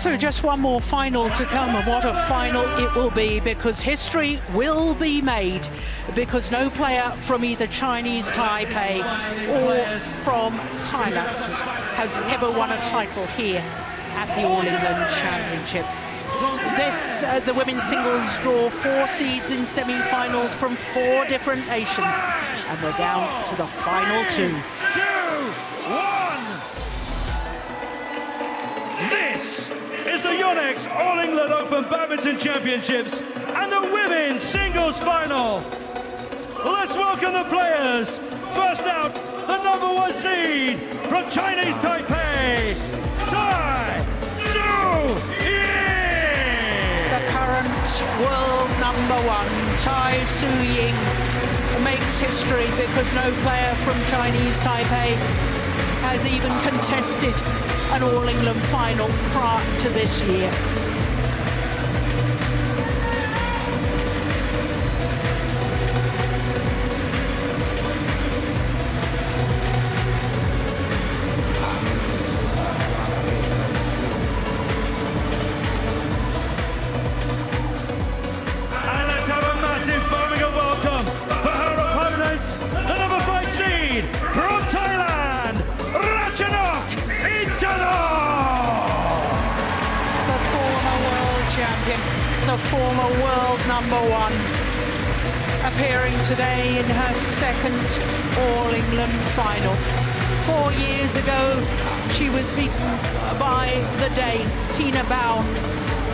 So just one more final to come, and what a final it will be, because history will be made, because no player from either Chinese Taipei or from Thailand has ever won a title here at the All England Championships. This, the women's singles draw 4 seeds in semi-finals from 4 different nations, and we're down to the final 2. 2, 1. This is the Yonex All England Open Badminton Championships and the women's singles final. Let's welcome the players. First out, the #1 seed from Chinese Taipei, Tai Tzu Ying. The current world #1, Tai Tzu Ying, makes history because no player from Chinese Taipei has even contested an All England final prior to this year. And let's have a massive Birmingham welcome for her opponents, the #5 seed from Thailand, Ratchanok Intanon. The former world champion, the former world #1, appearing today in her second All England final. 4 years ago, she was beaten by the Dane, Tina Bao,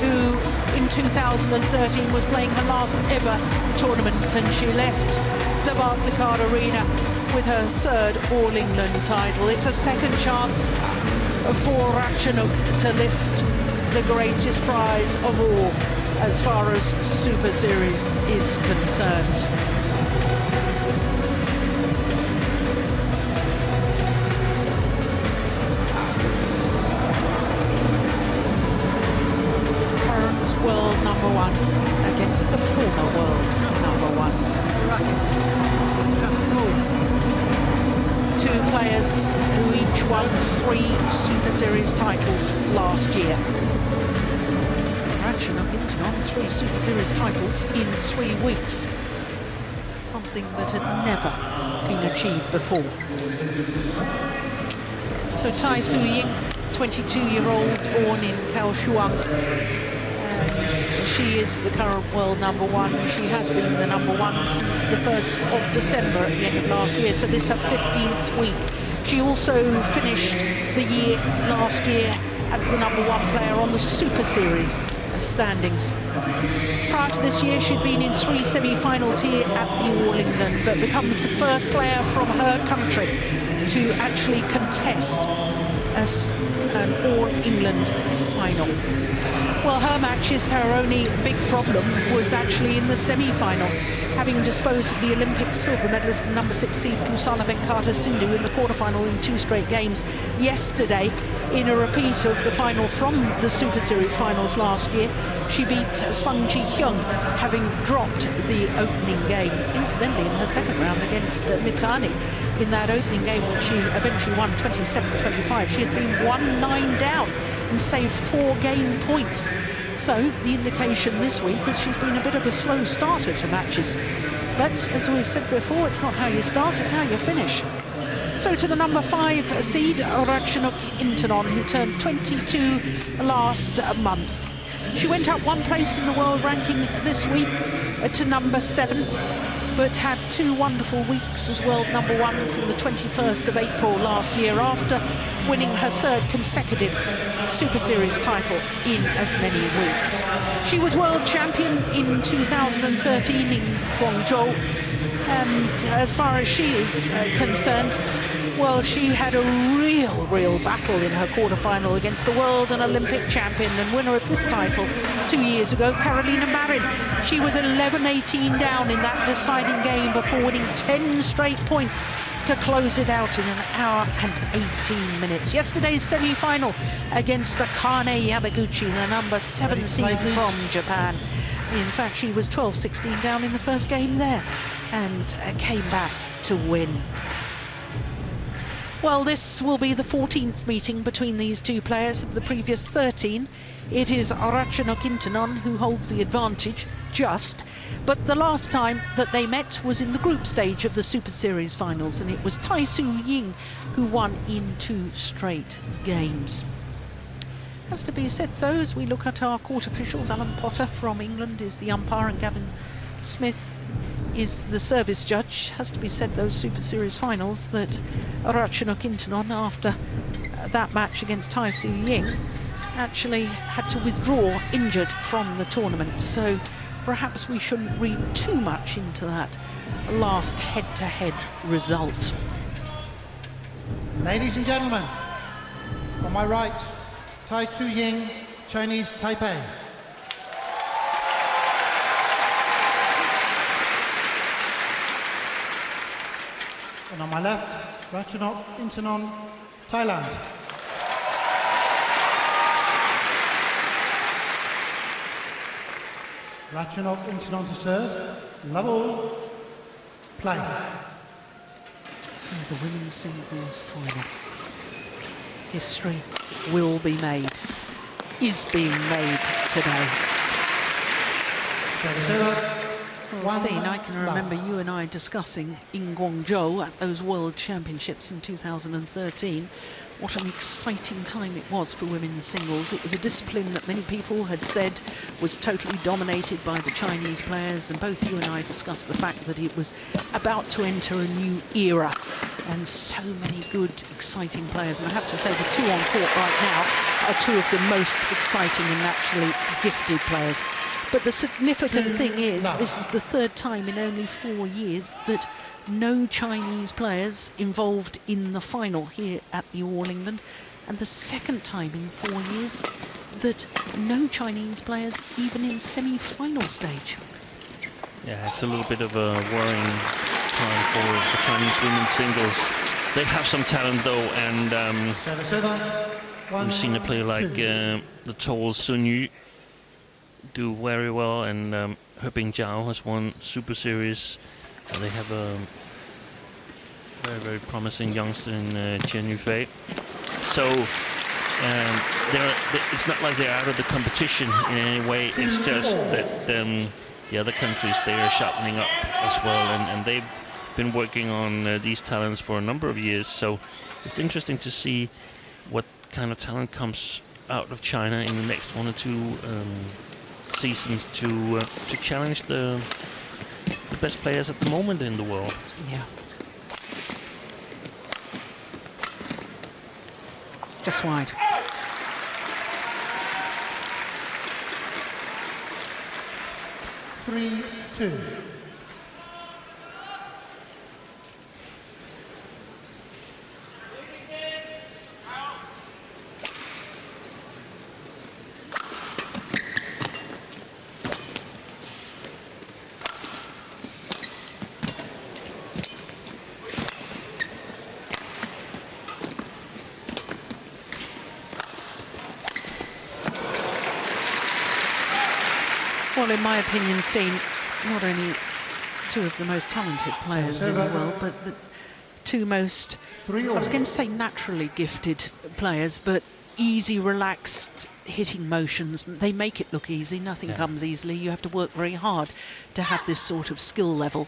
who in 2013 was playing her last ever tournament, and she left the Barclaycard Arena with her 3rd All England title. It's a second chance for Ratchanok to lift the greatest prize of all as far as Super Series is concerned. Current world #1 against the former world #1. 2 players who each won 3 Super Series titles last year. Ratchanok Intanon, 3 Super Series titles in 3 weeks. Something that had never been achieved before. So Tai Tzu Ying, 22-year-old, born in Kaohsiung, and she is the current world #1. She has been the #1 since the 1st of December at the end of last year, so this is her 15th week. She also finished the year last year as the #1 player on the Super Series standings. Prior to this year, she'd been in 3 semi-finals here at the All England, but becomes the first player from her country to actually contest an All England final. Well, her matches, her only big problem was actually in the semi-final, having disposed of the Olympic silver medalist #6 seed Pusana Venkata Sindhu in the quarterfinal in 2 straight games yesterday. In a repeat of the final from the Super Series finals last year, she beat Sung Ji Hyung, having dropped the opening game, incidentally in her second round against Mitani. In that opening game, she eventually won 27-25. She had been 1-9 down and saved 4 game points. So the indication this week is she's been a bit of a slow starter to matches. But as we've said before, it's not how you start, it's how you finish. So to the #5 seed, Ratchanok Intanon, who turned 22 last month. She went up 1 place in the world ranking this week to #7, but had 2 wonderful weeks as world #1 from the 21st of April last year, after winning her 3rd consecutive Super Series title in as many weeks. She was world champion in 2013 in Guangzhou, and as far as she is concerned, well, she had a real battle in her quarterfinal against the world and Olympic champion and winner of this title 2 years ago, Karolina Marin. She was 11-18 down in that deciding game before winning 10 straight points to close it out in 1 hour and 18 minutes. Yesterday's semi-final against Akane Yamaguchi, the #7 seed from Japan. In fact, she was 12-16 down in the first game there and came back to win. Well, this will be the 14th meeting between these two players of the previous 13. It is Ratchanok Intanon who holds the advantage, but the last time that they met was in the group stage of the Super Series finals, and it was Tai Tzu Ying who won in 2 straight games. Has to be said though, as we look at our court officials, Alan Potter from England is the umpire and Gavin Smith is the service judge. Has to be said, those Super Series finals, that Ratchanok Intanon, after that match against Tai Tzu Ying, actually had to withdraw injured from the tournament. So perhaps we shouldn't read too much into that last head-to-head result. Ladies and gentlemen, on my right, Tai Tzu Ying, Chinese Taipei. And on my left, Ratchanok Intanon, Thailand. Ratchanok Intanon to serve, level, play. So the women's singles final. History will be made, is being made today. Well, Steen, I can remember you and I discussing in Guangzhou at those World Championships in 2013. What an exciting time it was for women's singles. It was a discipline that many people had said was totally dominated by the Chinese players, and both you and I discussed the fact that it was about to enter a new era, and so many good, exciting players. And I have to say, the 2 on court right now are 2 of the most exciting and naturally gifted players. But the significant thing is, this is the 3rd time in only 4 years that no Chinese players involved in the final here at the All England, and the 2nd time in 4 years that no Chinese players even in semi-final stage. Yeah, it's a little bit of a worrying time for Chinese women's singles. They have some talent though, and we've seen a player like the tall Sun Yu do very well, and Hebing Zhao has won Super Series. They have a very promising youngster in Chen Yufei. So it's not like they're out of the competition in any way. It's just that the other countries, they are sharpening up as well, and they've been working on these talents for a number of years. So it's interesting to see what kind of talent comes out of China in the next 1 or 2 seasons to challenge the best players at the moment in the world. Yeah. Just wide. Three, 2. Well, in my opinion, Steen, not only 2 of the most talented players in the world, but the 2 most, I was going to say naturally gifted players, but easy, relaxed hitting motions. They make it look easy. Nothing comes easily. You have to work very hard to have this sort of skill level.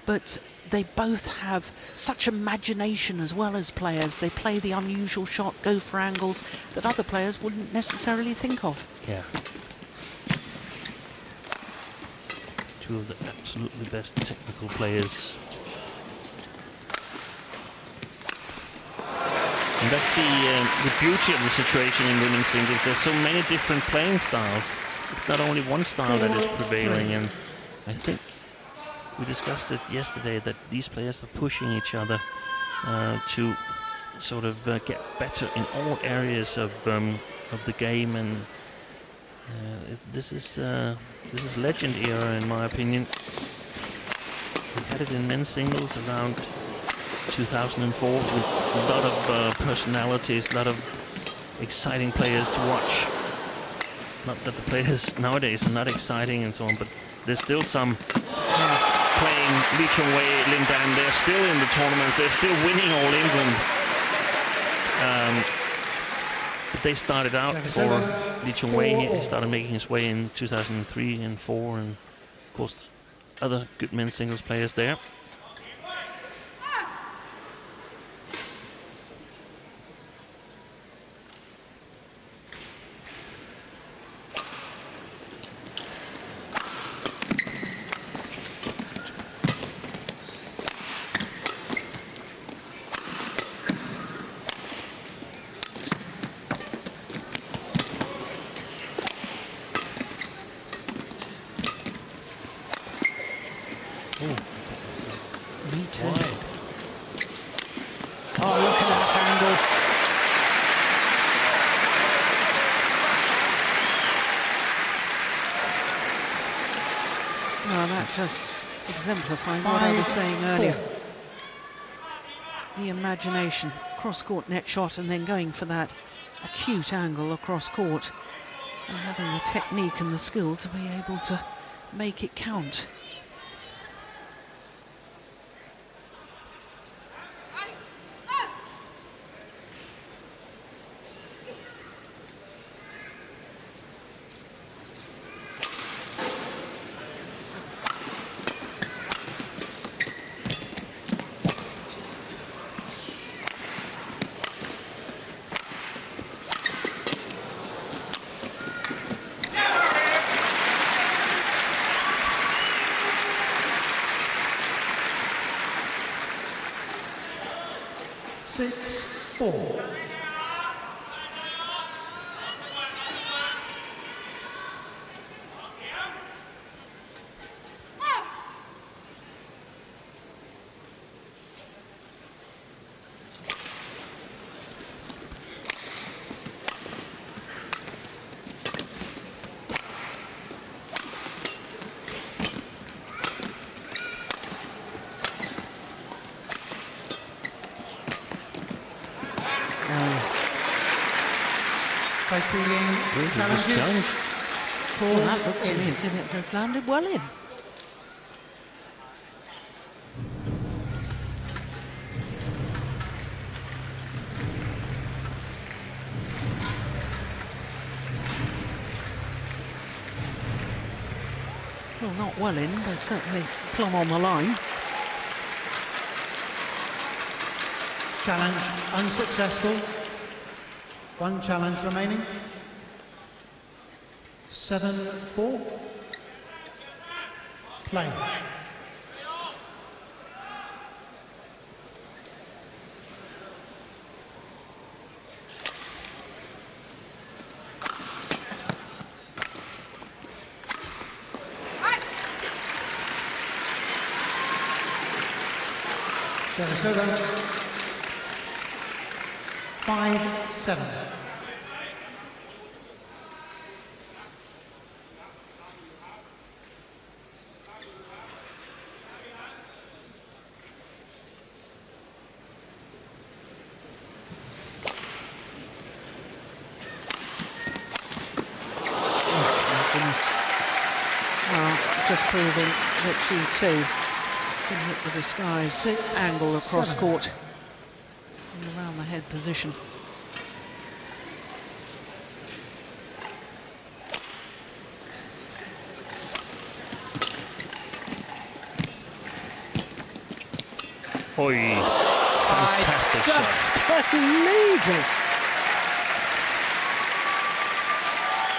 But they both have such imagination as well as players. They play the unusual shot, go for angles that other players wouldn't necessarily think of. Yeah. 2 of the absolutely best technical players. And that's the beauty of the situation in women's singles. There's so many different playing styles. It's not only one style that is prevailing, and I think we discussed it yesterday that these players are pushing each other to sort of get better in all areas of the game, and this is legend era in my opinion. We had it in men's singles around 2004 with a lot of personalities, a lot of exciting players to watch. Not that the players nowadays are not exciting and so on, but there's still some playing Li Chongwei, Lin Dan. They're still in the tournament. They're still winning All England. But they started out for Lee Chung-wei. He started making his way in 2003 and 4, and of course other good men's singles players there. Me too. Oh, look at that angle. Well, that just exemplifies what I was saying earlier. The imagination, cross-court net shot, and then going for that acute angle across court, and having the technique and the skill to be able to make it count. Tai Tzu Ying challenges. Well, that looked to me as if it had landed well in. Well, not well in, but certainly plumb on the line. Challenge unsuccessful. One challenge remaining. 7-4. Play. Service over. 5-7. Just proving that she too can hit the disguise angle across court and around the head position. Oi, fantastic shot. I don't believe it.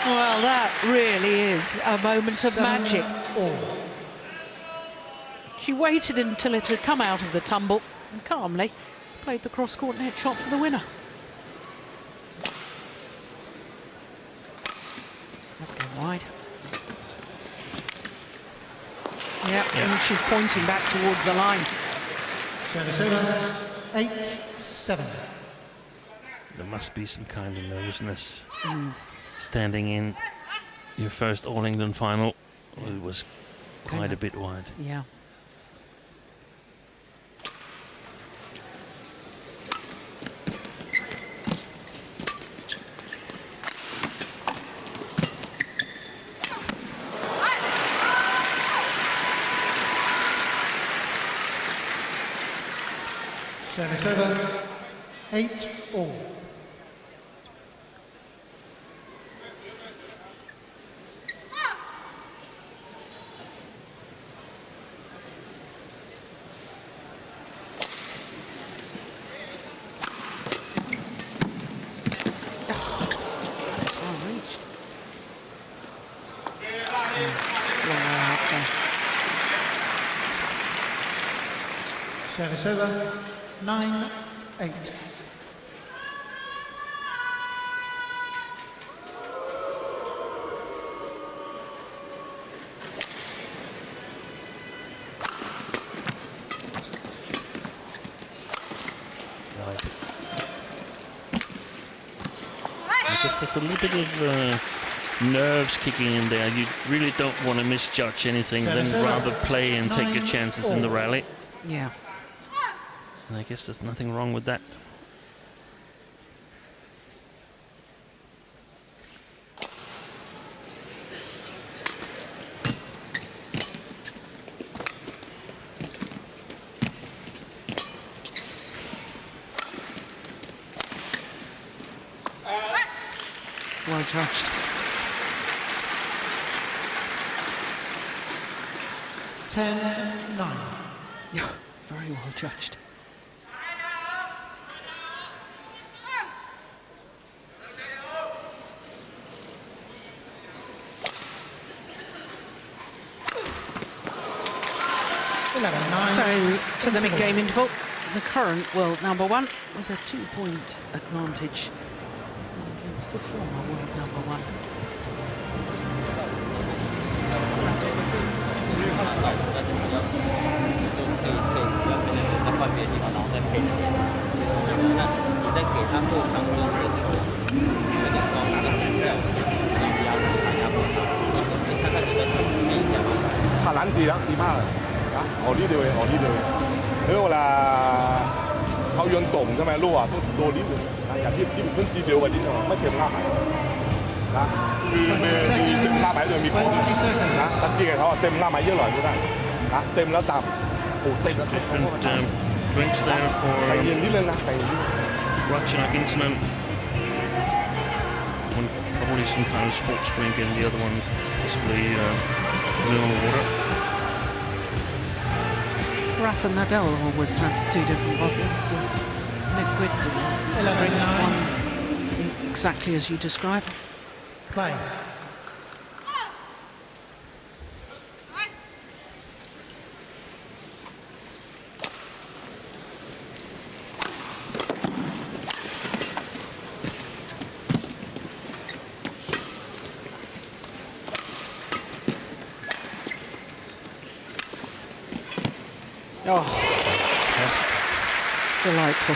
Well, that really is a moment of magic. She waited until it had come out of the tumble and calmly played the cross-court net shot for the winner. That's going wide. Yeah, and she's pointing back towards the line. Service over. 8-7. There must be some kind of nervousness. Standing in your first All England final, it was quite a bit wide. Yeah. Service over. 8-all. Service over, 9-8. I guess there's a little bit of nerves kicking in there. You really don't want to misjudge anything, then rather play and take your chances in the rally. Yeah. And I guess there's nothing wrong with that. Well judged. 10-9. Yeah, very well judged. So, to the mid-game interval, the current world number one with a 2-point advantage against the former world number one. Drinks there for Ratchanok Intanon. One probably some kind of sports drink and the other one possibly mineral water. Rafa Nadal always has 2 different bottles of liquid and drink one exactly as you describe. Play. Oh, delightful.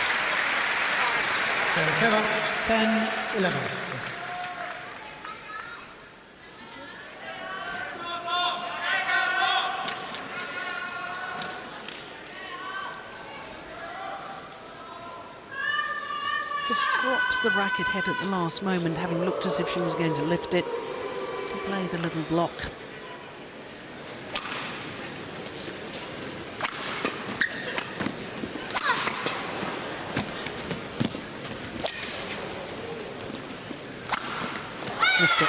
Service over, 10-11. Yes. Just drops the racket head at the last moment, having looked as if she was going to lift it to play the little block. Missed it.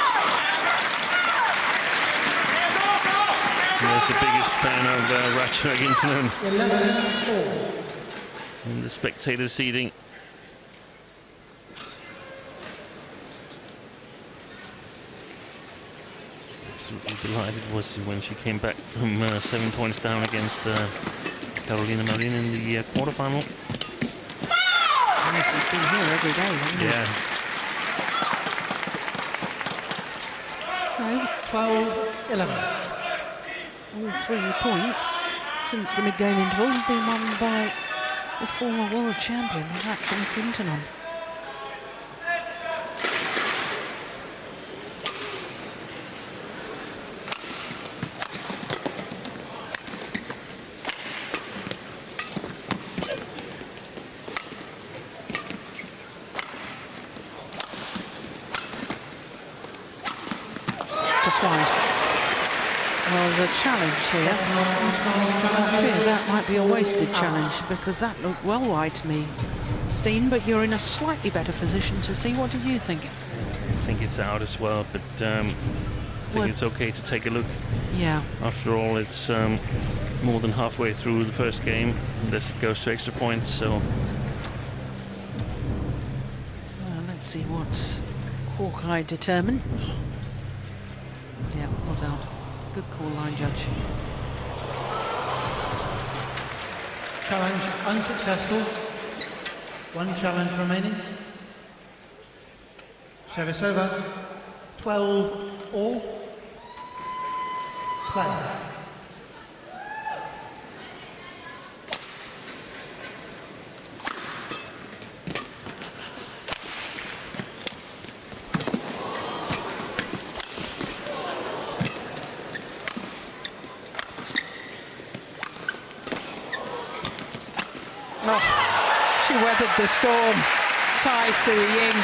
There's the biggest fan of Ratchanok Intanon 11-4. in the spectator seating. Absolutely delighted was he when she came back from 7 points down against Carolina Marin in the quarterfinal. Yes, he's been here every day, hasn't he? Yeah. So, 12-11. all 3 points since the mid-game interval have been won by the former world champion, Ratchanok Intanon. Just wide. Well, there's a challenge here. I fear that might be a wasted challenge because that looked well wide to me, Steen, but you're in a slightly better position to see. What do you think? I think it's out as well, but I think it's okay to take a look. Yeah. After all, it's more than halfway through the first game, unless it goes to extra points, so... Well, let's see what Hawkeye determined. Yeah, was out. Good call, line judge. Challenge unsuccessful. One challenge remaining. Service over. 12 all. Play. Oh, she weathered the storm, Tai Tzu Ying.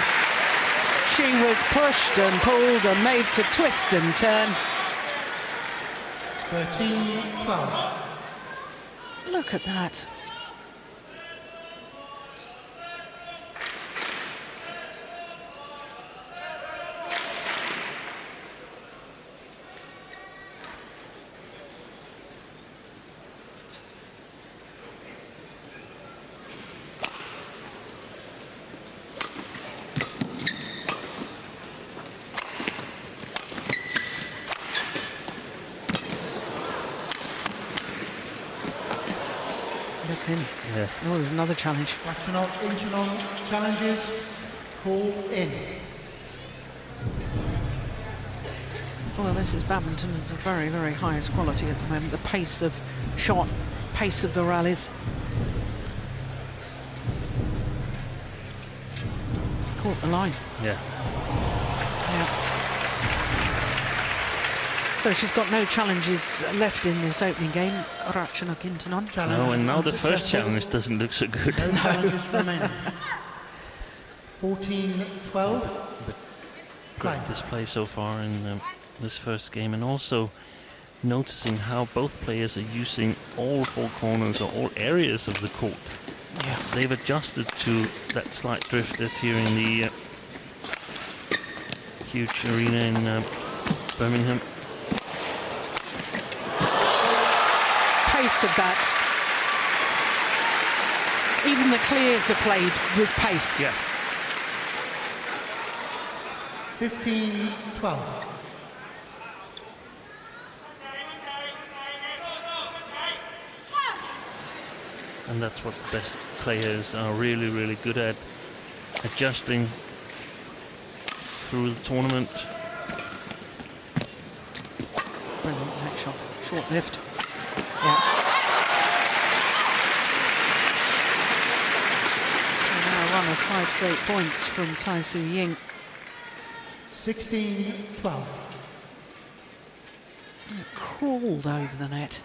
She was pushed and pulled and made to twist and turn. 13-12. Look at that. That's in. Yeah. Oh, there's another challenge. Ratchanok Intanon challenges. Call in. Well, this is badminton of the very, very highest quality at the moment. The pace of shot, pace of the rallies. Caught the line. Yeah. Yeah. So she's got no challenges left in this opening game, Ratchanok Intanon. No, and now the first challenge doesn't look so good. No challenges remaining. 14-12. Great display so far in this first game, and also noticing how both players are using all four corners or all areas of the court. Yeah. They've adjusted to that slight drift that's here in the huge arena in Birmingham. Pace of that. Even the clears are played with pace. Yeah. 15-12. And that's what the best players are really, really good at, adjusting through the tournament. Brilliant next shot, short lift. Yeah. And now a run of 5 straight points from Tai Tzu Ying. 16-12. It crawled over the net.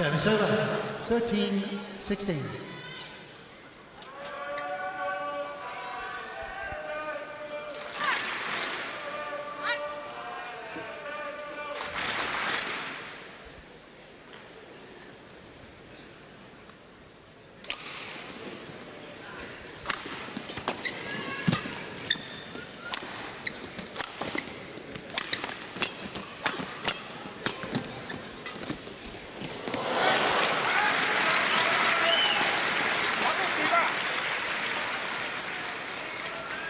Service over. 13-16.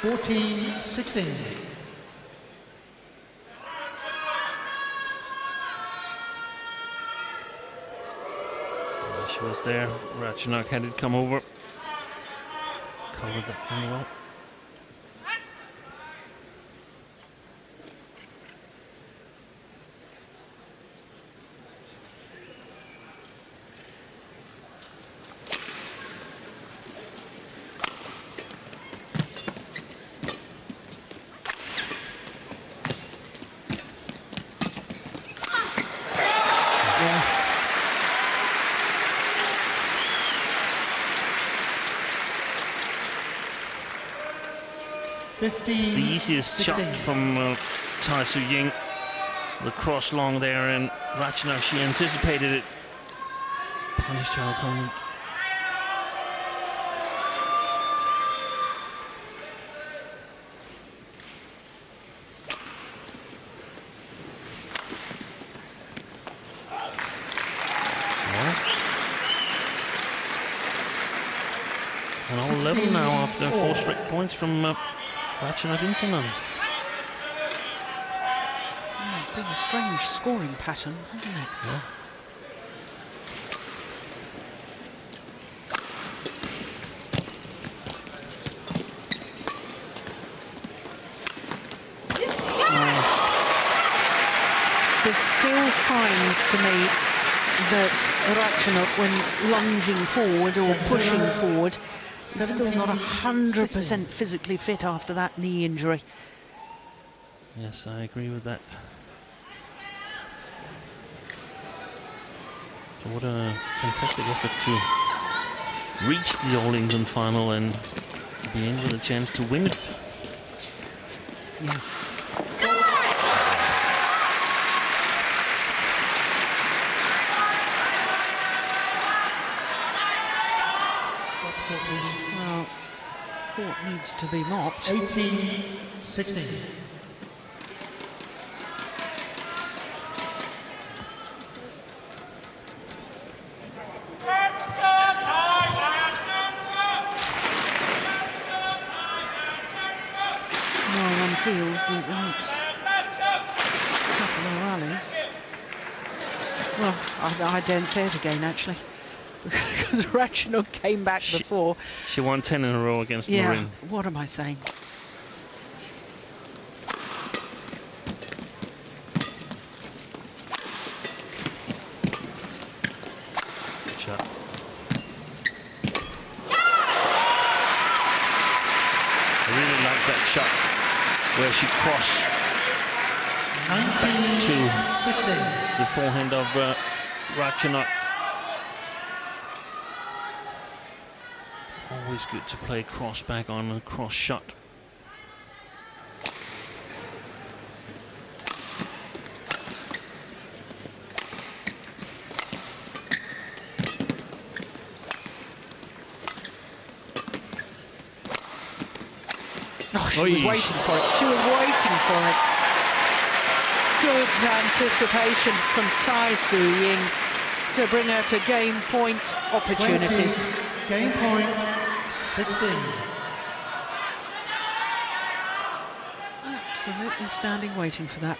(14-16). She was there. Ratchanok had it come over. Covered that one well. The easiest shot from Tai Tzu Ying. The cross long there, and Ratchanok, she anticipated it. Punished her opponent. And all level now after 4 straight points from Ratchanok Intanon. It's been a strange scoring pattern, hasn't it? Yeah. Yes. There's still signs to me that Ratchanok, when lunging forward or pushing forward, is still not 100% physically fit after that knee injury. Yes, I agree with that. So what a fantastic effort to reach the All England final and be in with a chance to win it. Yeah. Well, court needs to be mopped. 18-16. Well, one feels that the next couple of rallies. Well, I daren't say it again, actually. Because Ratchanok came back before. She won 10 in a row against Marin. What am I saying? Good shot. I really like that shot where she crossed to the forehand of Ratchanok. Always good to play cross back on a cross shot. Oh, she was waiting for it. She was waiting for it. Good anticipation from Tai Tzu Ying to bring her to game point opportunities. 20, game point, 16. Absolutely standing waiting for that.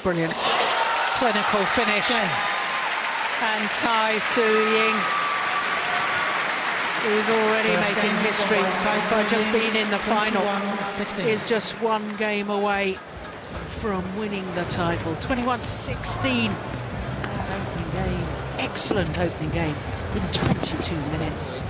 Brilliant, clinical finish. And Tai Tzu Ying is already making history by just being in the final. Is just one game away from winning the title. 21-16. Opening game, excellent opening game in 22 minutes.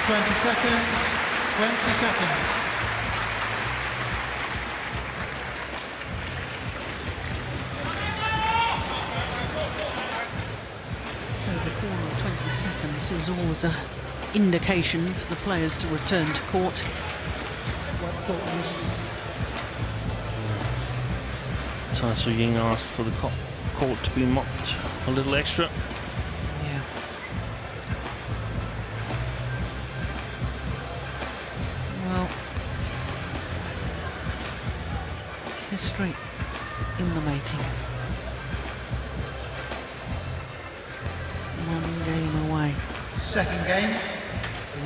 20 seconds, 20 seconds. So the corner of 20 seconds is always an indication for the players to return to court. Tai Tzu Ying asked for the court to be mopped a little extra. Yeah. Well, history in the making. One game away. Second game,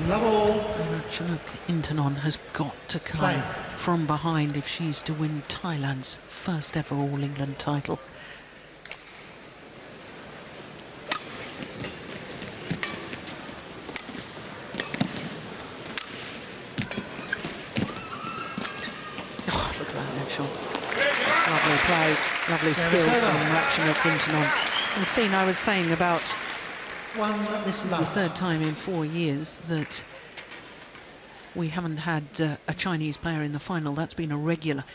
love all. Ratchanok Intanon has got to come from behind if she's to win Thailand's first ever All England title. Oh, look at that next shot. Lovely play, lovely skill from Ratchanok Intanon. And Steen, I was saying about this is the third time in 4 years that we haven't had a Chinese player in the final. That's been a regular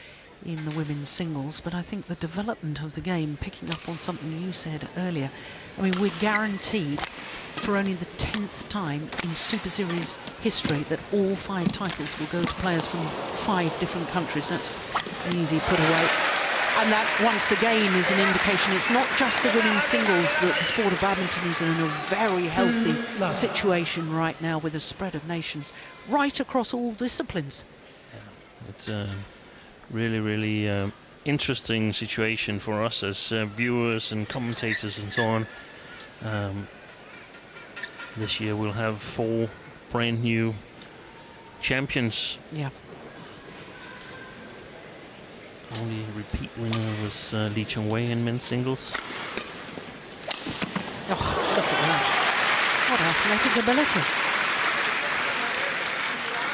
in the women's singles. But I think the development of the game, picking up on something you said earlier, I mean, we're guaranteed for only the 10th time in Super Series history that all 5 titles will go to players from 5 different countries. That's an easy put away. And that, once again, is an indication it's not just the women's singles, that the sport of badminton is in a very healthy situation right now with a spread of nations right across all disciplines. Yeah, it's a really, really interesting situation for us as viewers and commentators and so on. This year we'll have 4 brand new champions. Yeah. Only repeat winner was Lee Chung-wei in men's singles. Oh, look at that. What athletic ability.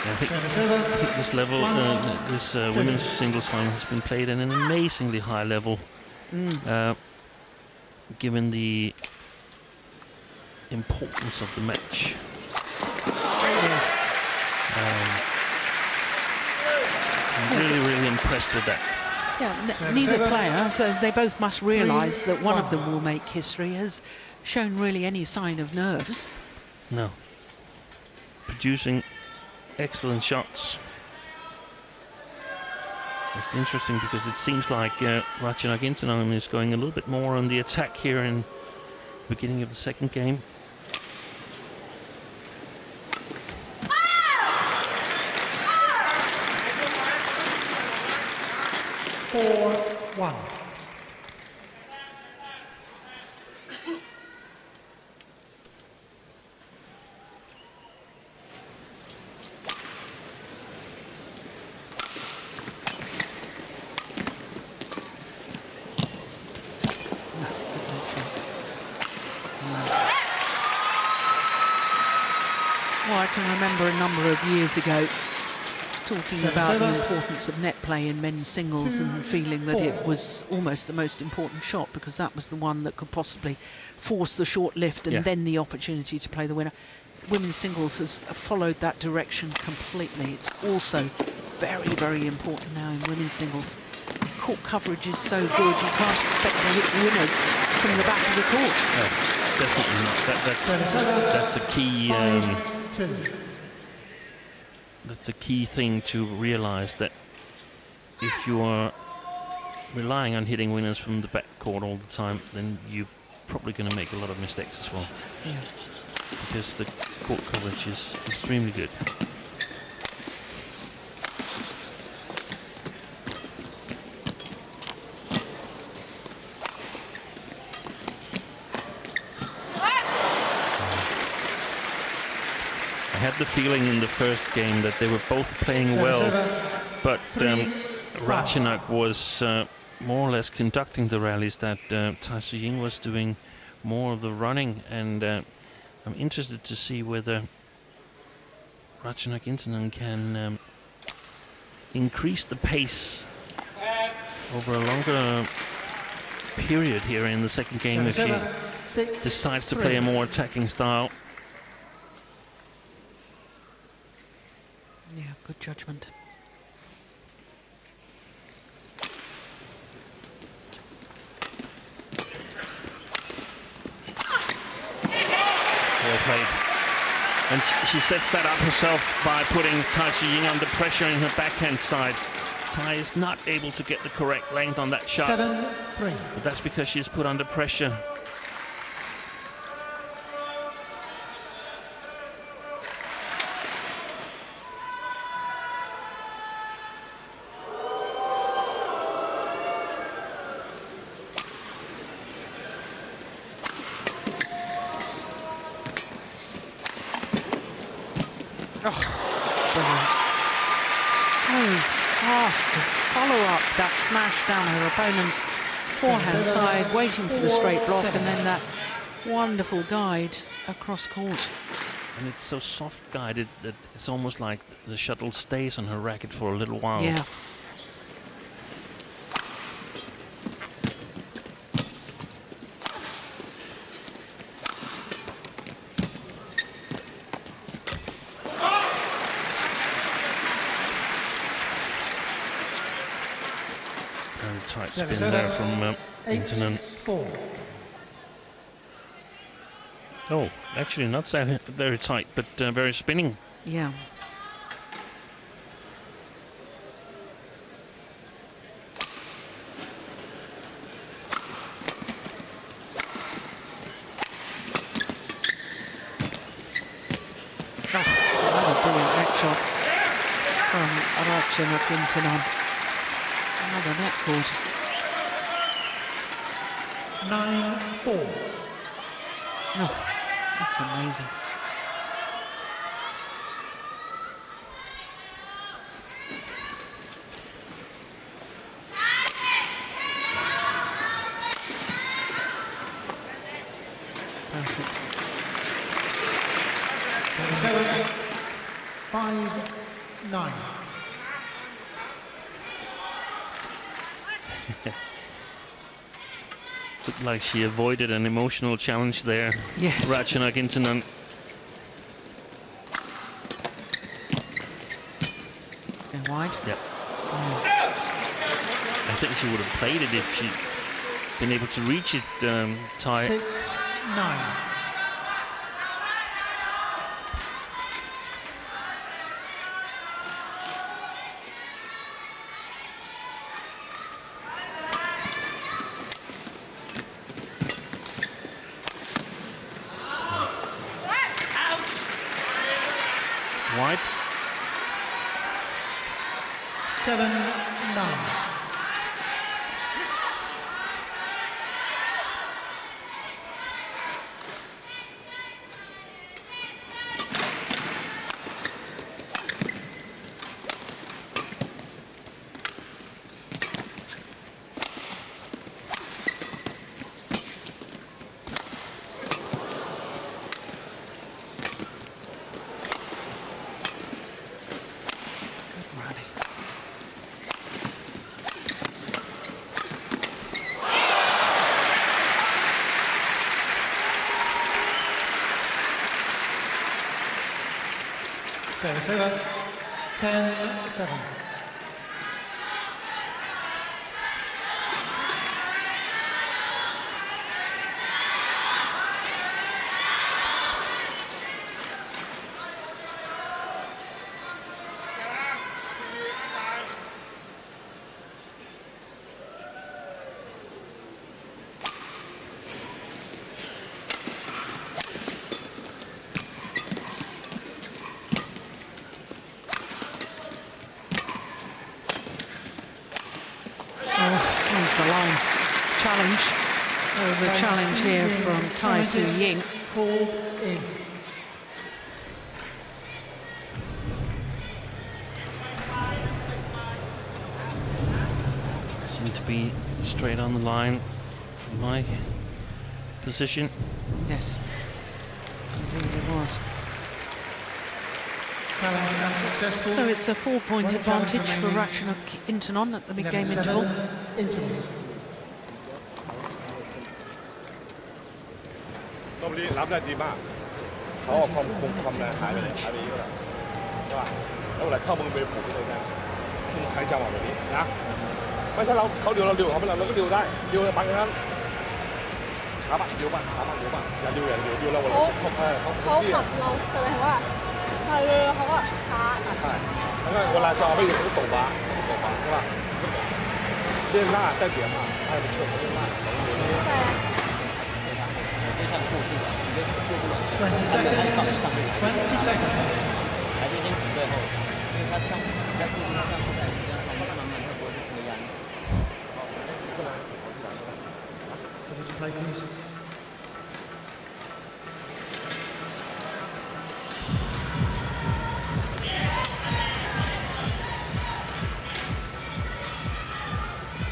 I think this level, this women's singles final has been played at an amazingly high level, given the importance of the match. I'm really, really impressed with that. Yeah, neither player, they both must realise that one of them will make history, has shown really any sign of nerves. No. Producing excellent shots. It's interesting because it seems like Ratchanok Intanon is going a little bit more on the attack here in the beginning of the second game. One. Well, I can remember a number of years ago talking about the importance of net play in men's singles and feeling that it was almost the most important shot because that was the one that could possibly force the short lift and then the opportunity to play the winner. Women's singles has followed that direction completely. It's also very, very important now in women's singles. Court coverage is so good, you can't expect to hit winners from the back of the court. No, definitely not. That's a key. That's a key thing to realize, that if you are relying on hitting winners from the back court all the time, then you're probably going to make a lot of mistakes as well. Yeah. Because the court coverage is extremely good. I had the feeling in the first game that they were both playing well, but Ratchanok was more or less conducting the rallies, that Tai Tzu Ying was doing more of the running, and I'm interested to see whether Ratchanok Intanon can increase the pace over a longer period here in the second game if she decides to play a more attacking style. Good judgment. Well played. And she sets that up herself by putting Tai Tzu Ying under pressure in her backhand side. Tai is not able to get the correct length on that shot. 7-3. But that's because she's put under pressure. Oh, brilliant. So fast to follow up that smash down her opponent's forehand side, waiting for the straight block, and then that wonderful guide across court. And it's so soft guided that it's almost like the shuttle stays on her racket for a little while. Yeah. Very tight spin there from Intanon. 8-4. Oh, actually not so very tight, but very spinning. Yeah. Oh, another brilliant net shot from Ratchanok Intanon. Another net cord. 9-4. Oh, that's amazing. Perfect. 7-7. 5-9. Looked like she avoided an emotional challenge there. Yes. Ratchanok Intanon. It's going wide. Yep. Oh. I think she would have played it if she'd been able to reach it, Tai. 6-9. Wide. 7-9. Rally. Service over. 10-7. Finds the line. Challenge. There was a challenge here from Tai Tzu Ying. Called in. Seemed to be straight on the line from my position. Yes. Indeed it was. Challenge unsuccessful. So it's a 4-point One challenge advantage for remaining. Ratchanok Intanon at the mid-game 11-7. interval. Interval. รอบนี้รับได้ดีมากเขาเอาความคงความแรงหายไปเยอะแล้วใช่ป่ะ咁嚟溝幫佢補嗰度啫，咁踩就話嗰啲嗱，咪使扭扣掉啦，撩後邊扭個撩帶，撩就擺佢啱，查吧，撩吧，人撩啦，我好密路就係好啊，係好啊，查。係，咁啊，我嚟就話俾你好獨白，係嘛？練拉帶點嘛，還有缺口練拉。對。 20 seconds. 20 seconds. 还是先准备后，因为它上比较固定，它上不太一样，慢慢它不会这个压力。 Ready to play, please.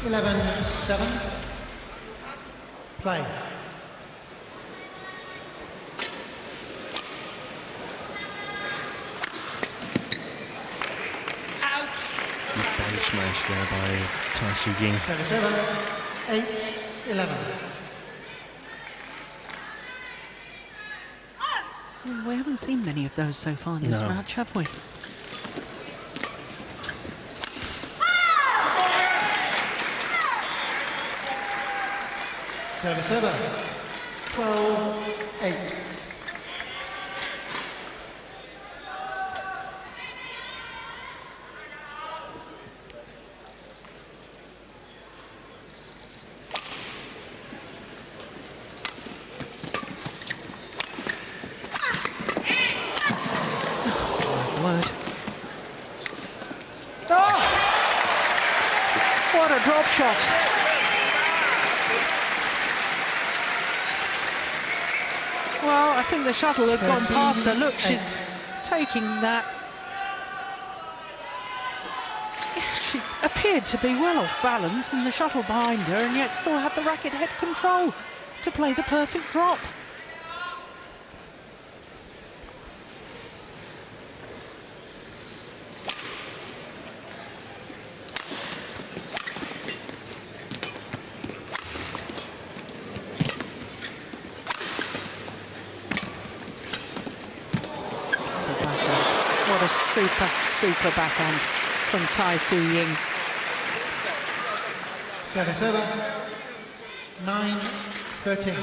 (11-7). Play. Body smash there by Tai Tzu Ying. 7-7. 8-11. Well, we haven't seen many of those so far in this match, have we? Service over. 12-8. Word. Oh! What a drop shot. Well, I think the shuttle had gone past her. Look, she's taking that. She appeared to be well off balance and the shuttle behind her, and yet still had the racket head control to play the perfect drop. What a super backhand from Tai Tzu Ying. Service over. 9-13.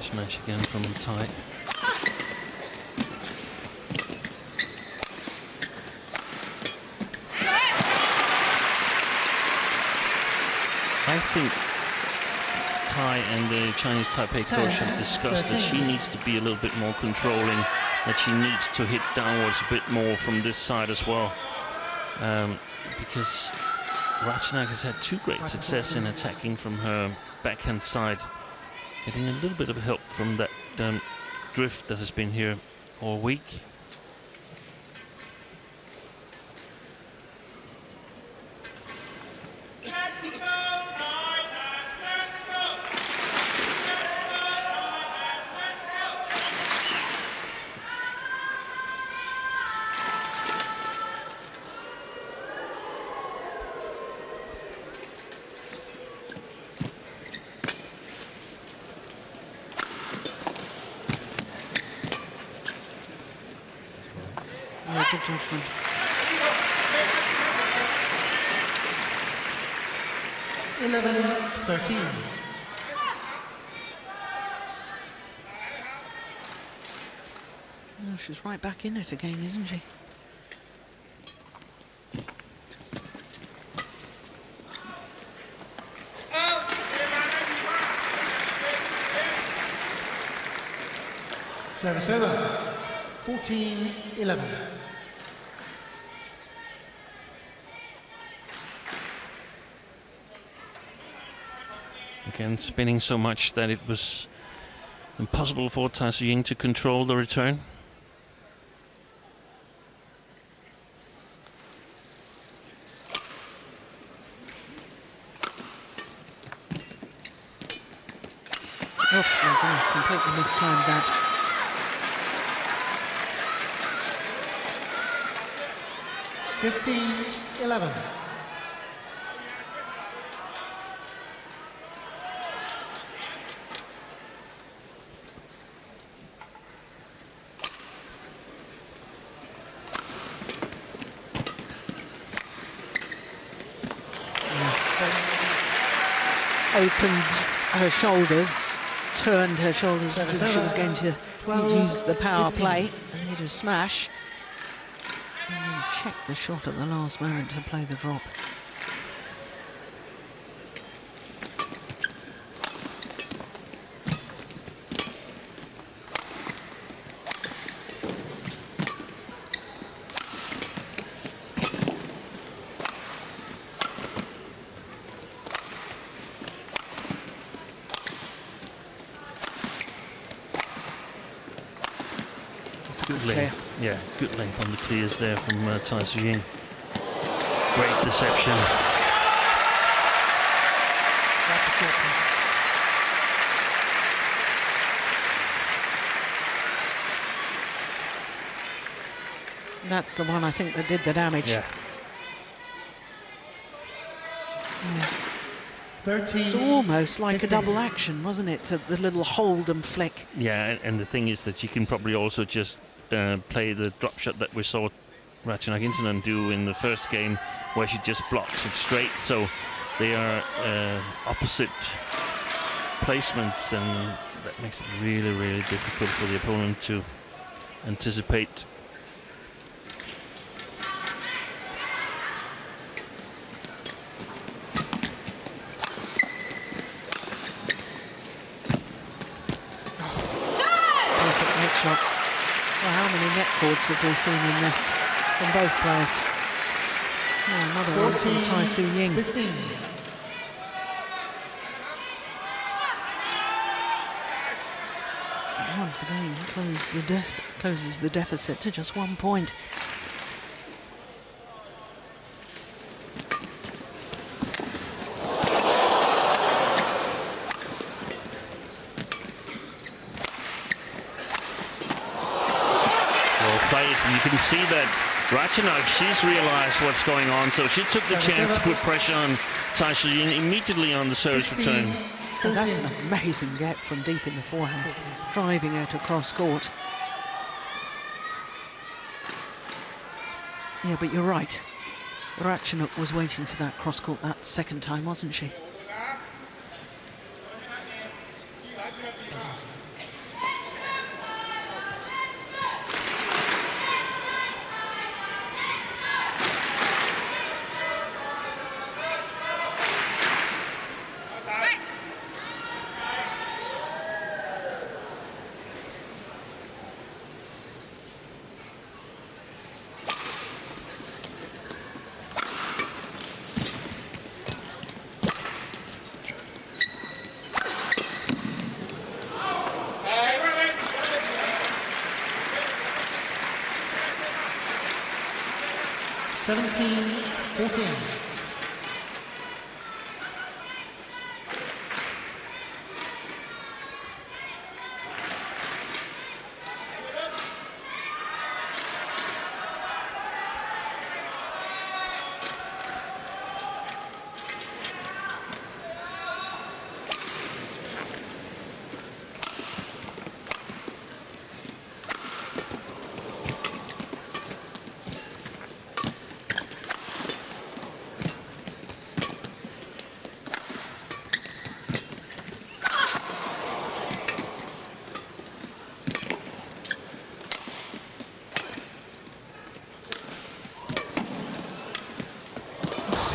Smash again from Tai. I think Tai and the Chinese Taipei coach have discussed that she needs to be a little bit more controlling, that she needs to hit downwards a bit more from this side as well, because Ratchanok has had two great success in attacking from her backhand side, getting a little bit of help from that drift that has been here all week. Good judgment. (11-13). Oh, she's right back in it again, isn't she? Service over. 14-11. Again, spinning so much that it was impossible for Tai Tzu Ying to control the return. Oh my goodness, completely mistimed that. 15-11. Opened her shoulders, turned her shoulders as if she was going to use the power play and hit a smash. And then checked the shot at the last moment to play the drop. Good length. Yeah, good length on the clears there from Tai Tzu Ying. Great deception. That's the one I think that did the damage. Yeah. 13. It's almost like a double action, wasn't it? To the little hold and flick. Yeah, and the thing is that you can probably also just play the drop shot that we saw Ratchanok Intanon do in the first game, where she just blocks it straight. So they are opposite placements, and that makes it really, really difficult for the opponent to anticipate. Shot. Well, how many net cords have we seen in this from both players? Oh, another one from Tai Tzu Ying. 15. Once again, closes the deficit to just 1 point. You can see that Ratchanok, she's realized what's going on, so she took the chance to put pressure on Tai Tzu Ying immediately on the service return. Oh, that's an amazing get from deep in the forehand, driving her to cross court. Yeah, but you're right. Ratchanok was waiting for that cross court that second time, wasn't she?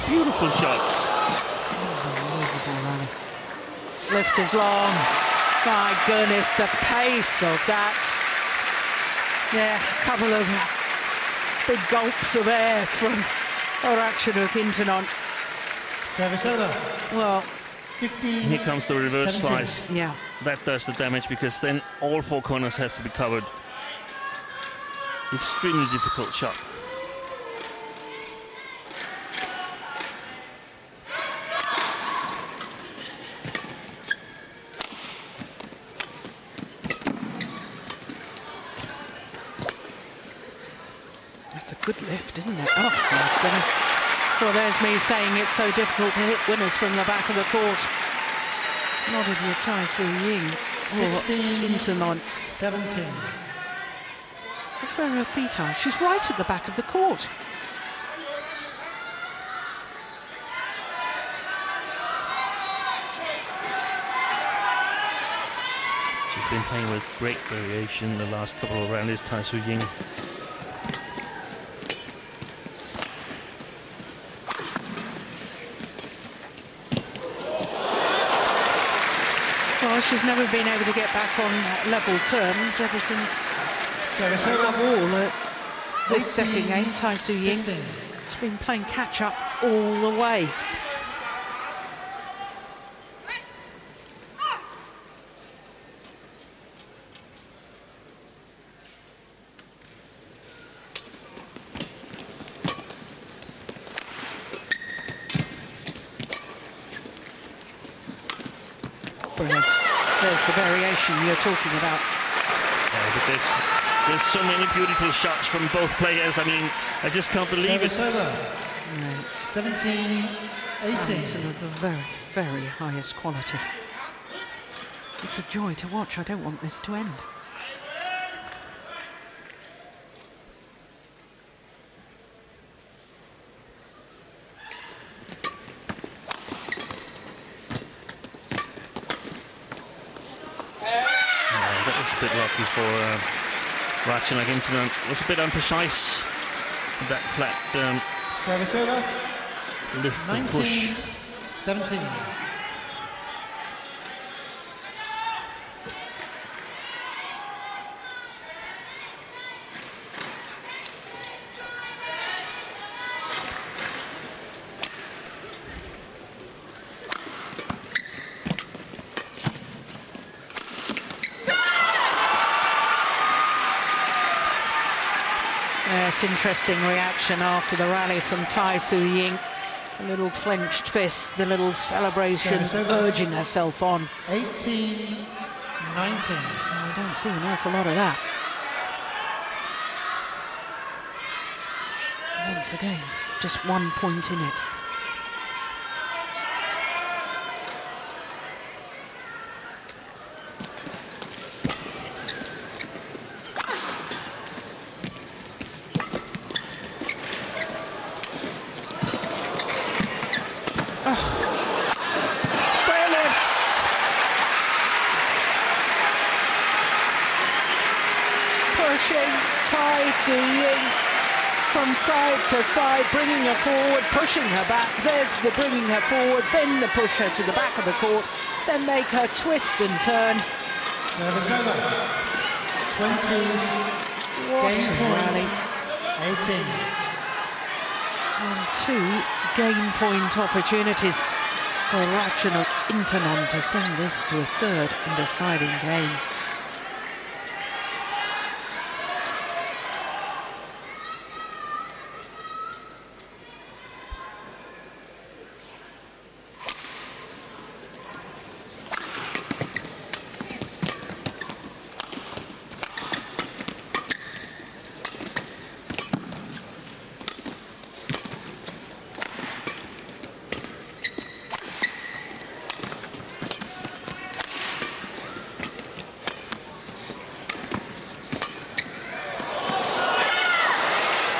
Beautiful shots. Unbelievable rally. Lift is long. My goodness, the pace of that. Yeah, a couple of big gulps of air from Ratchanok Intanon. Service over. Well, 15. Here comes the reverse 17. slice. yeah. That does the damage, because then all four corners have to be covered. Extremely difficult shot. good lift, isn't it? Oh, my goodness. Well, there's me saying it's so difficult to hit winners from the back of the court. Not if you're Tai Tzu Ying or Intanon. 17. Look where her feet are. She's right at the back of the court. She's been playing with great variation the last couple of rounds, Tai Tzu Ying. Well, she's never been able to get back on level terms ever since all at this second game. Tai Tzu Ying, she's been playing catch-up all the way. Brilliant. There's the variation you're talking about. Yeah, but there's so many beautiful shots from both players. I mean, I just can't believe it. It's 17, 18. of the very, very highest quality. It's a joy to watch. I don't want this to end. A bit lucky for Ratchanok Intanon. It was a bit imprecise with that flat Service over. lift and push. 19, 17. Yes, interesting reaction after the rally from Tai Tzu Ying. The little clenched fist, the little celebration, urging herself on. 18, 19. I don't see an awful lot of that. Once again, just 1 point in it. Tai Tzu Ying from side to side, bringing her forward, pushing her back. There's the bringing her forward, then the push her to the back of the court, then make her twist and turn. Service over. 20. What Game a point. rally. 18. And 2 game point opportunities for Ratchanok Intanon to send this to a third and deciding game.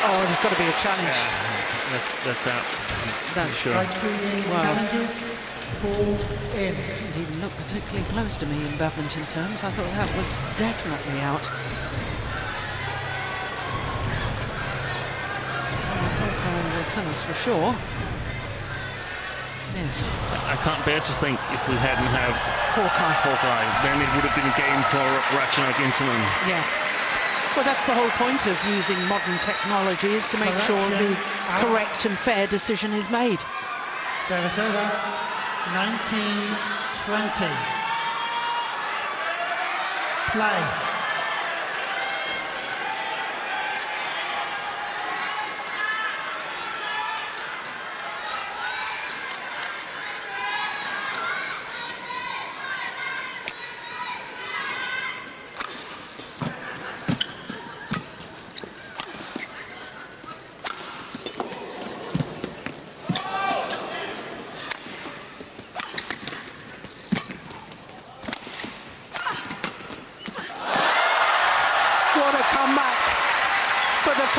Oh, there's got to be a challenge. Yeah, that's out. That's sure. Tai Tzu Ying Wow. challenges. Ball in. Didn't even look particularly close to me in badminton terms. I thought that was definitely out. Hawkeye will tell us for sure. Yes, I can't bear to think if we hadn't had Hawkeye, then it would have been a game for Ratchanok Intanon. yeah. Well, that's the whole point of using modern technology, is to make sure the correct and fair decision is made. Service over. 19, 20. Play.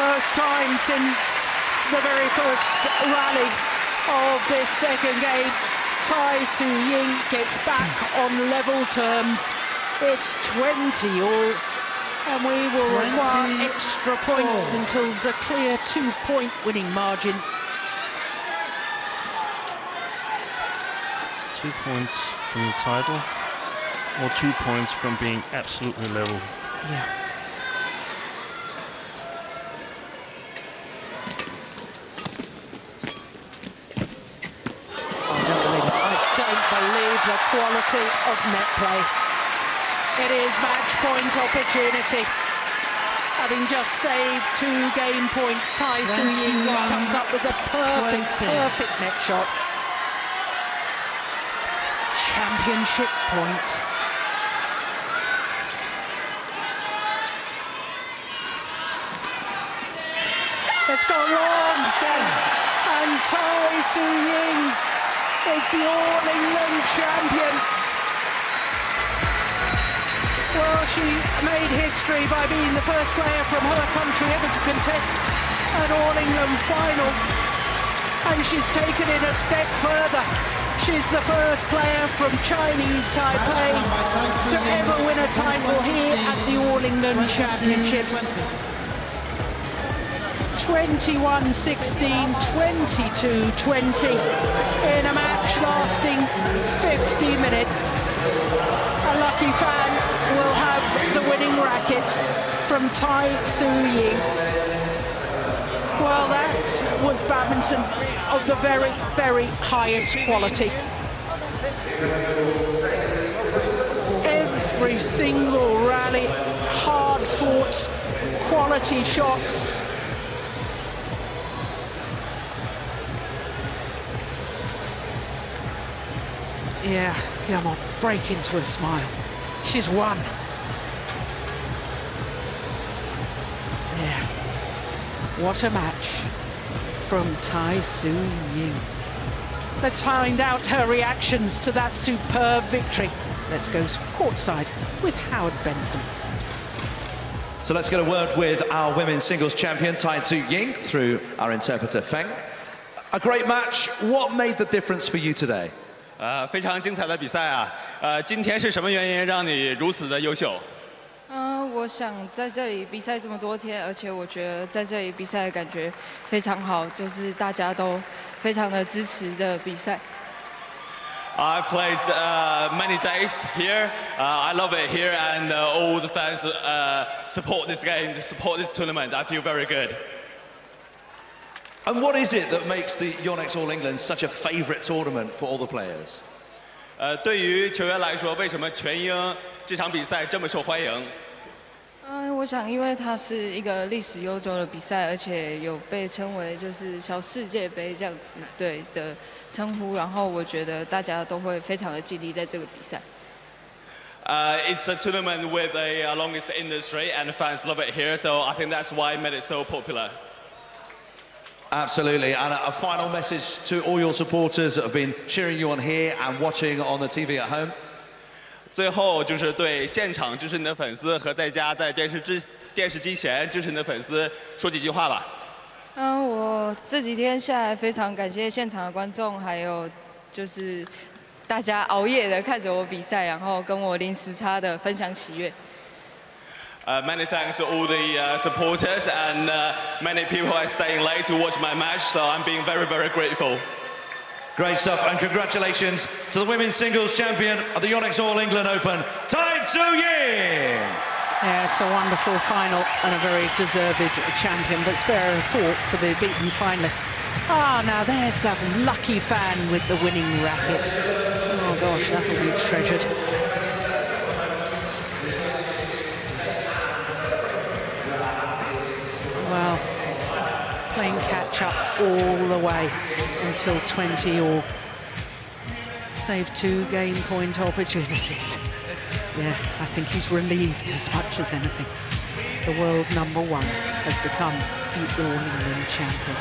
first time since the very first rally of this second game, Tai Tzu Ying gets back on level terms. It's 20 all, and we will require extra points until there's a clear 2-point winning margin. 2 points from the title, or 2 points from being absolutely level. Yeah. I don't believe the quality of net play. It is match point opportunity. Having just saved 2 game points, Tai Tzu Ying comes up with a perfect net shot. Championship point. Let's go long. And Tai Tzu Ying is the All England champion. Well, she made history by being the first player from her country ever to contest an All England final. And she's taken it a step further. She's the first player from Chinese Taipei to ever win a title here at the All England Championships. 21-16, 22-20 in a match lasting 50 minutes. A lucky fan will have the winning racket from Tai Tzu Ying. Well, that was badminton of the very highest quality. Every single rally, hard fought, quality shots. Yeah, come on, break into a smile. She's won. Yeah. What a match from Tai Tzu Ying. Let's find out her reactions to that superb victory. Let's go courtside with Howard Benson. So let's get a word with our women's singles champion, Tai Tzu Ying, through our interpreter, Feng. A great match. What made the difference for you today? 非常精彩的比赛啊！今天是什么原因让你如此的优秀？我想在这里比赛这么多天，而且我觉得在这里比赛的感觉非常好，就是大家都非常的支持着比赛。I played many days here. I love it here, and all the fans support this game, support this tournament. I feel very good. And what is it that makes the Yonex All England such a favourite tournament for all the players? 对于球员来说，为什么全英这场比赛这么受欢迎？我想，因为它是一个历史悠久的比赛，而且有被称为就是小世界杯这样子对的称呼，然后我觉得大家都会非常的尽力在这个比赛。It's a tournament with a longest industry, and fans love it here, so I think that's why it made it so popular. Absolutely, and a final message to all your supporters that have been cheering you on here and watching on the TV at home. 最后就是对现场支持你的粉丝和在家在电视机前支持你的粉丝说几句话吧。我这几天下来非常感谢现场的观众，还有就是大家熬夜的看着我比赛，然后跟我零时差的分享喜悦。Many thanks to all the supporters and many people are staying late to watch my match, so I'm being very grateful. Great stuff, and congratulations to the women's singles champion of the Yonex All England Open, Tai Tzu Ying! Yes, a wonderful final and a very deserved champion, but spare a thought for the beaten finalists. Now there's that lucky fan with the winning racket. Oh gosh, that'll be treasured. Well, playing catch-up all the way until 20 all. Saved 2 game point opportunities. Yeah, I think he's relieved as much as anything. The world #1 has become the All England champion.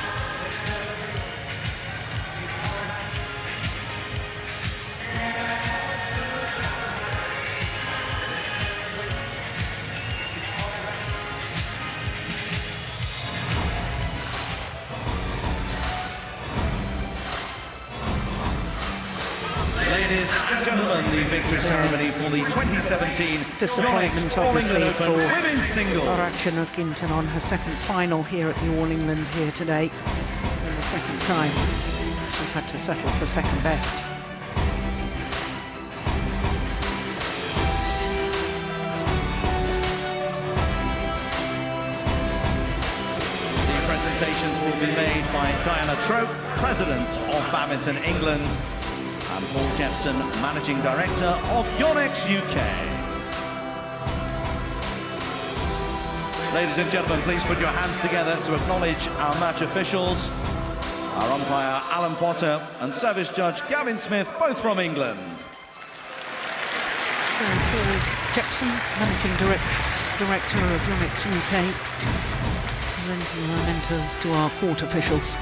Ladies and gentlemen, the victory ceremony for the 2017 disappointment, All obviously, England for Open Women's Singles. Ratchanok Intanon, her second final here at the All England here today. And the second time she's had to settle for second best. Presentations will be made by Diana Trope, President of Badminton England, and Paul Jepson, Managing Director of Yonex UK. Ladies and gentlemen, please put your hands together to acknowledge our match officials, our umpire Alan Potter and service judge Gavin Smith, both from England. So Paul Jepson, Managing Director of Yonex UK, presenting mementos to our court officials.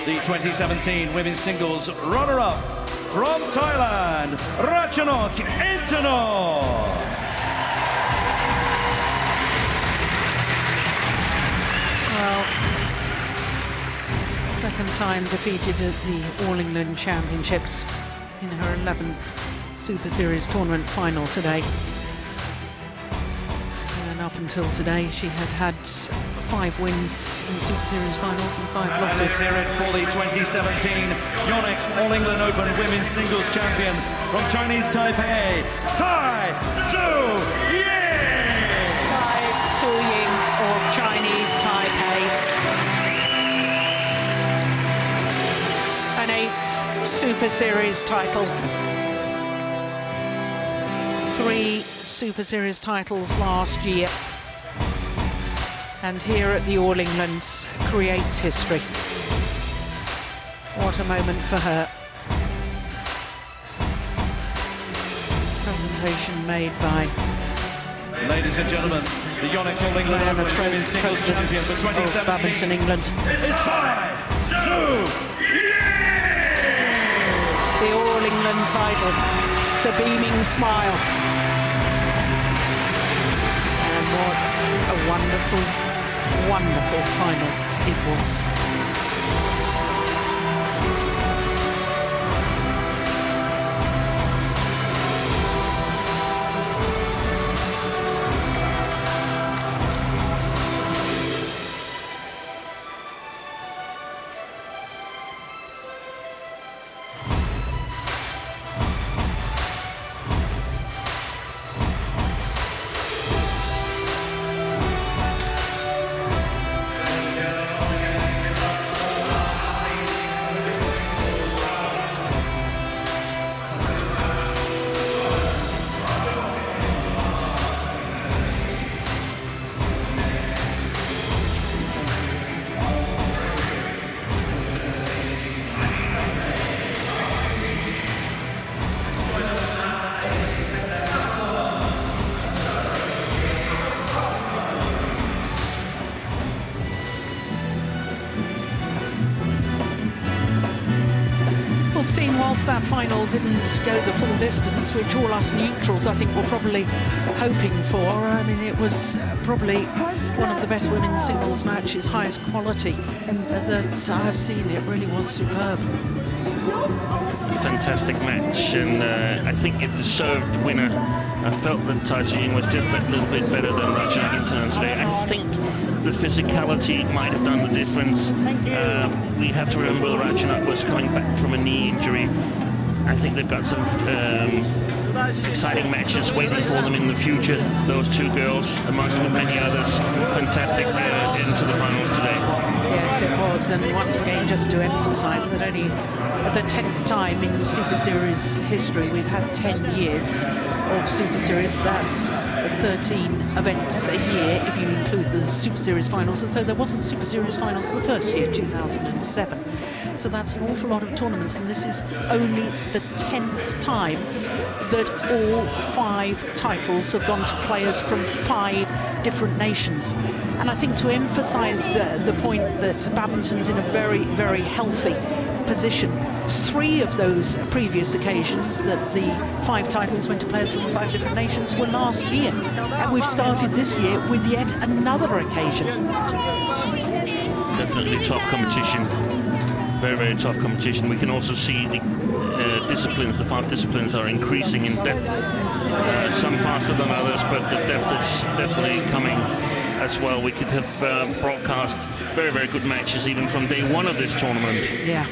The 2017 women's singles runner-up from Thailand, Ratchanok Intanon. Well, second time defeated at the All England Championships in her 11th Super Series tournament final today. And up until today, she had 5 wins in Super Series finals and 5 losses. Let's hear it for the 2017 Yonex All England Open Women's Singles Champion from Chinese Taipei, Tai Tzu Ying! Tai Tzu Ying of Chinese Taipei. An 8th Super Series title. 3 Super Series titles last year. And here at the All England creates history. What a moment for her. Presentation made by Ladies and gentlemen, the Yonex All England Open Women's Singles Champion for 2017 Badminton England. is Tai Tzu Ying! The All England title, the beaming smile. And what a wonderful, wonderful final it was. Whilst that final didn't go the full distance, which all us neutrals I think were probably hoping for, I mean, it was probably one of the best women's singles matches, highest quality that I've seen. It really was superb. Fantastic match, and I think it deserved winner. I felt that Tai Tzu Ying was just a little bit better than Ratchanok Intanon today. I think the physicality might have done the difference. We have to remember that Ratchanok was coming back from a knee injury. I think they've got some exciting matches waiting for them in the future. Those two girls, amongst many others, fantastic into the finals today. Yes, it was, and once again, just to emphasise that only the 10th time in Super Series history we've had 10 years of Super Series. That's 13 events a year if you include the Super Series finals, although there wasn't Super Series finals the first year, 2007. So that's an awful lot of tournaments, and this is only the 10th time that all 5 titles have gone to players from 5 different nations. And I think to emphasise the point that badminton's in a very, very healthy position, 3 of those previous occasions that the 5 titles went to players from 5 different nations were last year. And we've started this year with yet another occasion. The definitely tough competition. Very, very tough competition. We can also see the disciplines, the 5 disciplines are increasing in depth. Some faster than others, but the depth is definitely coming as well. We could have broadcast very, very good matches even from day 1 of this tournament. Yeah.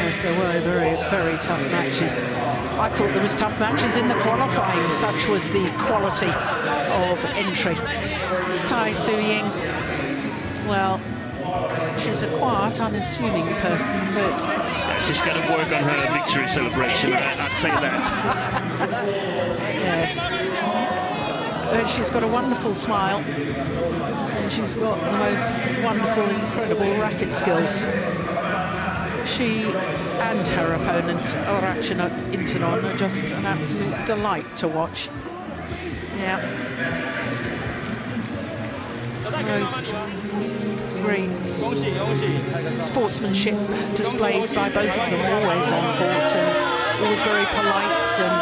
Yes, there were very, very tough matches. I thought there was tough matches in the qualifying. Such was the quality of entry. Tai Tzu Ying, well, she's a quiet, unassuming person, but... She's got to work on her victory celebration, yes. I'd say that. Yes. But she's got a wonderful smile, and she's got the most wonderful, incredible racket skills. She and her opponent, Ratchanok Intanon, are just an absolute delight to watch. Yeah. Great sportsmanship displayed by both of them, always on court and always very polite. And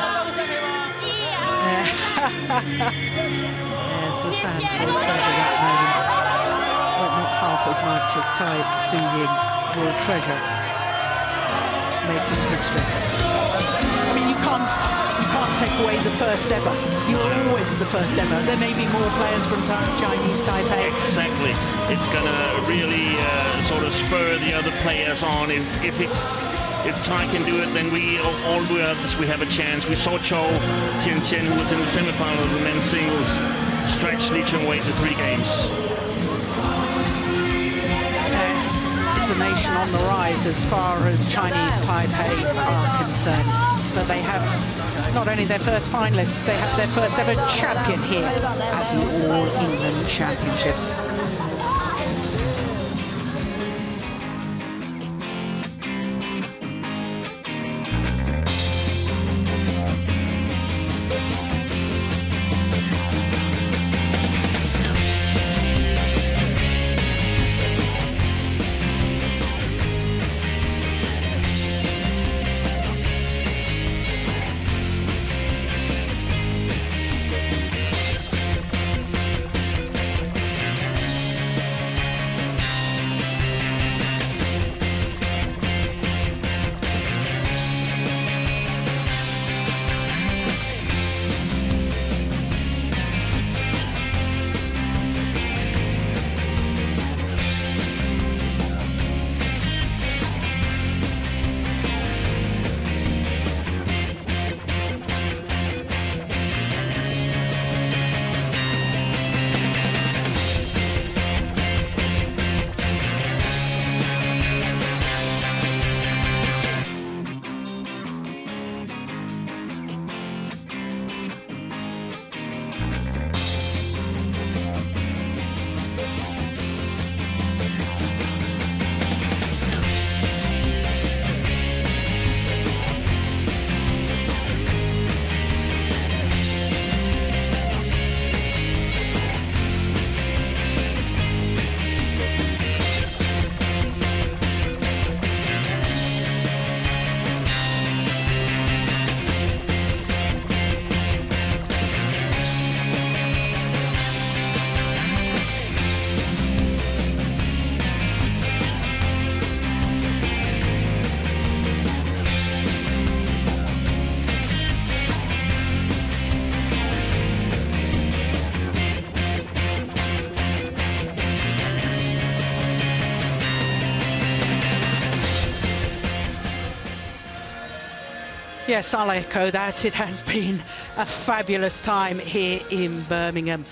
yes, the fans will treasure that moment, but not half as much as Tai Tzu Ying will treasure making history. I mean, you can't take away the first ever. You're always the first ever. There may be more players from Chinese Taipei. Exactly. It's going to really sort of spur the other players on. If Tai can do it, then we have a chance. We saw Chou Tianchen, who was in the semi-final of the men's singles, stretch Li Chunwei to 3 games. Yes, it's a nation on the rise as far as Chinese Taipei are concerned. But they have not only their first finalists, they have their first ever champion here at the All England Championships. Yes, I'll echo that. It has been a fabulous time here in Birmingham.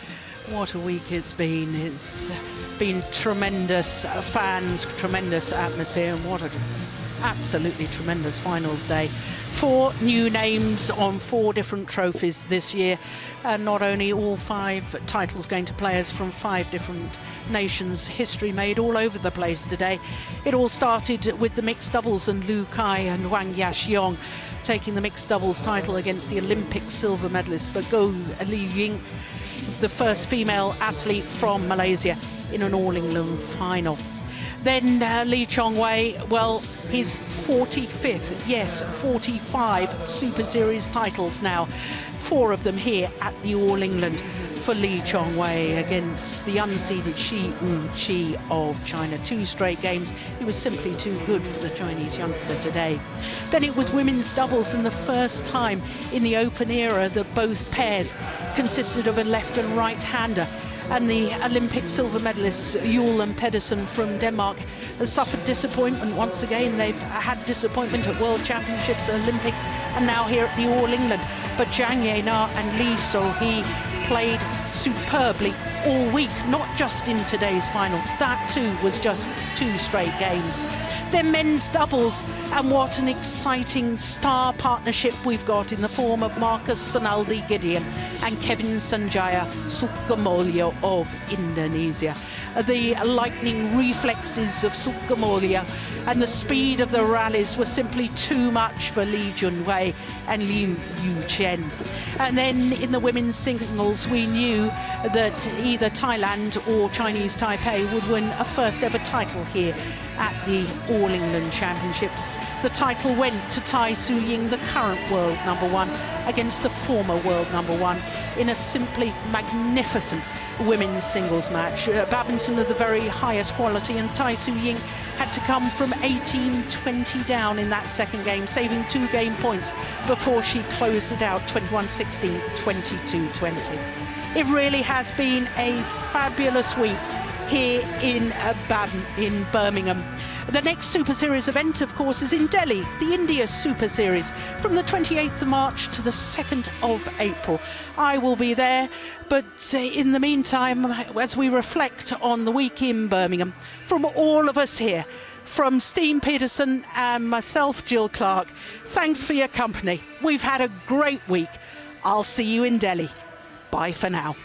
What a week it's been. It's been tremendous fans, tremendous atmosphere, and what an absolutely tremendous finals day. 4 new names on 4 different trophies this year, and not only all 5 titles going to players from 5 different nations. History made all over the place today. It all started with the mixed doubles and Lu Kai and Wang Yaxiong taking the mixed doubles title against the Olympic silver medalist Bago Li Ying, the first female athlete from Malaysia in an All England final. Then Lee Chong-wei, well, his 45th, yes, 45 Super Series titles now. 4 of them here at the All England for Lee Chong-wei against the unseeded Shi Wu-chi of China. 2 straight games. He was simply too good for the Chinese youngster today. Then it was women's doubles, and the first time in the Open era that both pairs consisted of a left and right-hander. And the Olympic silver medalists Juhl and Pedersen from Denmark has suffered disappointment once again. They've had disappointment at World Championships, Olympics, and now here at the All England. But Zhang Yena and Lee So-hee played superbly all week, not just in today's final. That too was just 2 straight games. Then men's doubles, and what an exciting star partnership we've got in the form of Marcus Fernaldi Gideon and Kevin Sanjaya Sukamuljo of Indonesia. The lightning reflexes of Sukamuljo and the speed of the rallies were simply too much for Lee Junwei and Liu Yuchen. And then in the women's singles, we knew that either Thailand or Chinese Taipei would win a first ever title here at the All England Championships. The title went to Tai Tzu Ying, the current world #1, against the former world #1 in a simply magnificent women's singles match. Badminton of the very highest quality, and Tai Tzu Ying had to come from 18-20 down in that second game, saving 2 game points before she closed it out 21-16, 22-20. It really has been a fabulous week here in Birmingham. The next Super Series event, of course, is in Delhi, the India Super Series, from the 28th of March to the 2nd of April. I will be there, but in the meantime, as we reflect on the week in Birmingham, from all of us here, from Steen Peterson and myself, Jill Clark, thanks for your company. We've had a great week. I'll see you in Delhi. Bye for now.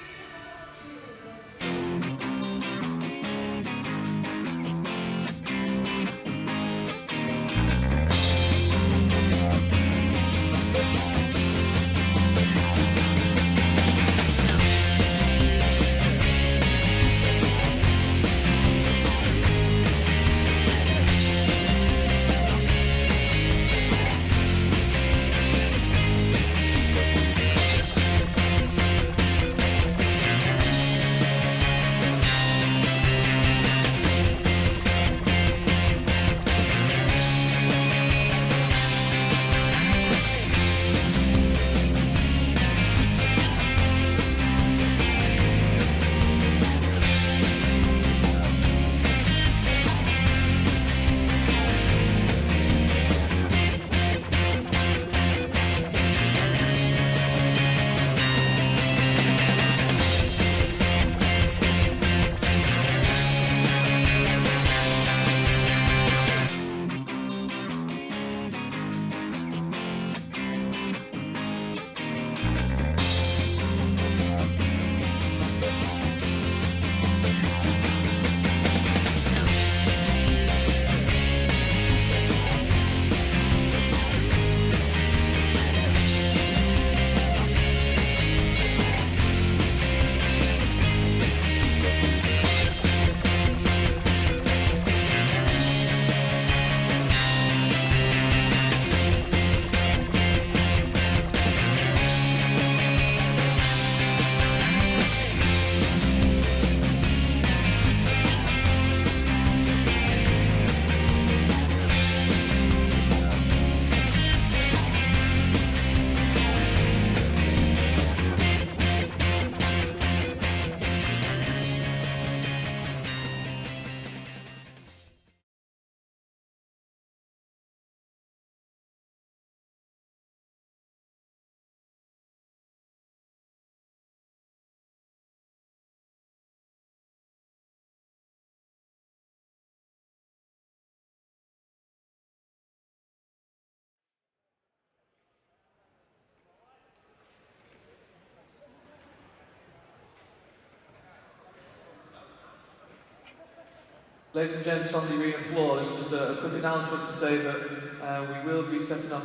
Ladies and gents on the arena floor, this is just a quick announcement to say that we will be setting up